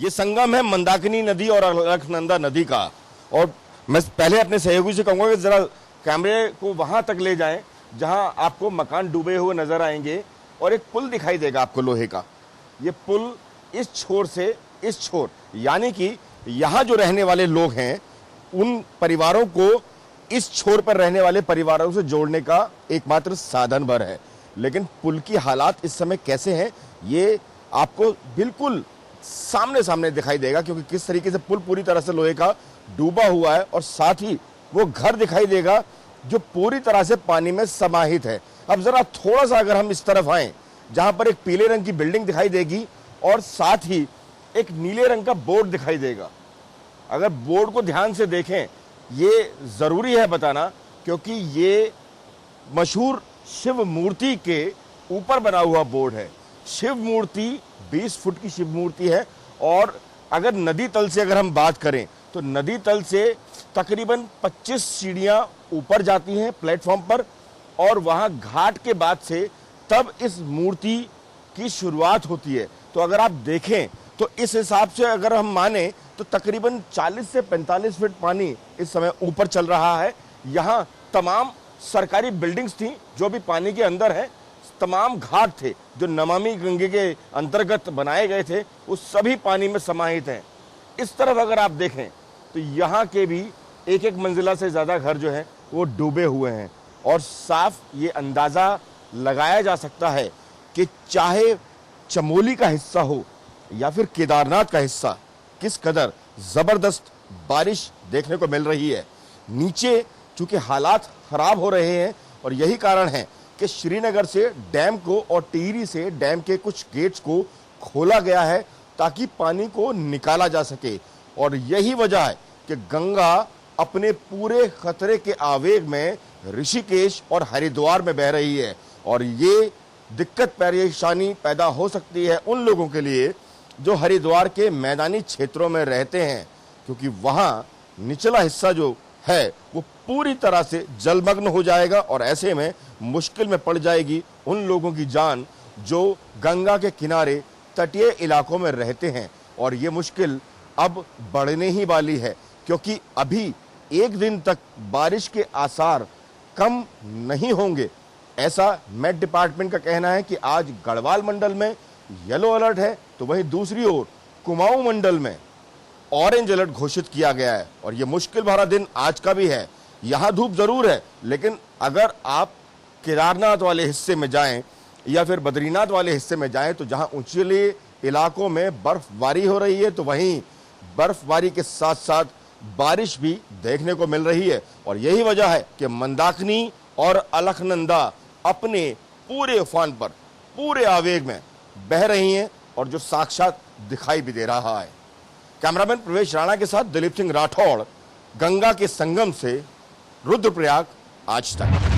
ये संगम है मंदाकिनी नदी और अलकनंदा नदी का। और मैं पहले अपने सहयोगी से कहूंगा कि जरा कैमरे को वहां तक ले जाएं जहां आपको मकान डूबे हुए नजर आएंगे और एक पुल दिखाई देगा आपको लोहे का। ये पुल इस छोर से इस छोर, यानी कि यहां जो रहने वाले लोग हैं उन परिवारों को इस छोर पर रहने वाले परिवारों से जोड़ने का एकमात्र साधन भर है। लेकिन पुल की हालात इस समय कैसे हैं ये आपको बिल्कुल सामने सामने दिखाई देगा, क्योंकि किस तरीके से पुल पूरी तरह से लोहे का डूबा हुआ है और साथ ही वो घर दिखाई देगा जो पूरी तरह से पानी में समाहित है। अब जरा थोड़ा सा अगर हम इस तरफ आए जहां पर एक पीले रंग की बिल्डिंग दिखाई देगी और साथ ही एक नीले रंग का बोर्ड दिखाई देगा। अगर बोर्ड को ध्यान से देखें, ये जरूरी है बताना क्योंकि ये मशहूर शिव मूर्ति के ऊपर बना हुआ बोर्ड है। शिव मूर्ति 20 फुट की शिव मूर्ति है और अगर नदी तल से अगर हम बात करें तो नदी तल से तकरीबन 25 सीढ़ियां ऊपर जाती हैं प्लेटफॉर्म पर और वहां घाट के बाद से तब इस मूर्ति की शुरुआत होती है। तो अगर आप देखें तो इस हिसाब से अगर हम माने तो तकरीबन 40 से 45 फीट पानी इस समय ऊपर चल रहा है। यहाँ तमाम सरकारी बिल्डिंग्स थी जो भी पानी के अंदर है, तमाम घाट थे जो नमामि गंगे के अंतर्गत बनाए गए थे, वो सभी पानी में समाहित हैं। इस तरफ अगर आप देखें तो यहाँ के भी एक एक मंजिला से ज़्यादा घर जो है वो डूबे हुए हैं और साफ ये अंदाज़ा लगाया जा सकता है कि चाहे चमोली का हिस्सा हो या फिर केदारनाथ का हिस्सा, किस कदर ज़बरदस्त बारिश देखने को मिल रही है। नीचे चूंकि हालात खराब हो रहे हैं और यही कारण है कि श्रीनगर से डैम को और टिहरी से डैम के कुछ गेट्स को खोला गया है ताकि पानी को निकाला जा सके। और यही वजह है कि गंगा अपने पूरे खतरे के आवेग में ऋषिकेश और हरिद्वार में बह रही है और ये दिक्कत परेशानी पैदा हो सकती है उन लोगों के लिए जो हरिद्वार के मैदानी क्षेत्रों में रहते हैं, क्योंकि वहां निचला हिस्सा जो है वो पूरी तरह से जलमग्न हो जाएगा और ऐसे में मुश्किल में पड़ जाएगी उन लोगों की जान जो गंगा के किनारे तटीय इलाकों में रहते हैं। और ये मुश्किल अब बढ़ने ही वाली है क्योंकि अभी एक दिन तक बारिश के आसार कम नहीं होंगे, ऐसा मेट डिपार्टमेंट का कहना है कि आज गढ़वाल मंडल में येलो अलर्ट है तो वहीं दूसरी ओर कुमाऊं मंडल में ऑरेंज अलर्ट घोषित किया गया है। और यह मुश्किल भरा दिन आज का भी है। यहां धूप जरूर है, लेकिन अगर आप केदारनाथ वाले हिस्से में जाएं या फिर बद्रीनाथ वाले हिस्से में जाएं तो जहां ऊंचे इलाकों में बर्फबारी हो रही है तो वहीं बर्फबारी के साथ साथ बारिश भी देखने को मिल रही है। और यही वजह है कि मंदाकिनी और अलकनंदा अपने पूरे उफान पर पूरे आवेग में बह रही हैं और जो साक्षात दिखाई भी दे रहा है। कैमरामैन प्रवेश राणा के साथ दिलीप सिंह राठौड़, गंगा के संगम से, रुद्रप्रयाग, आज तक।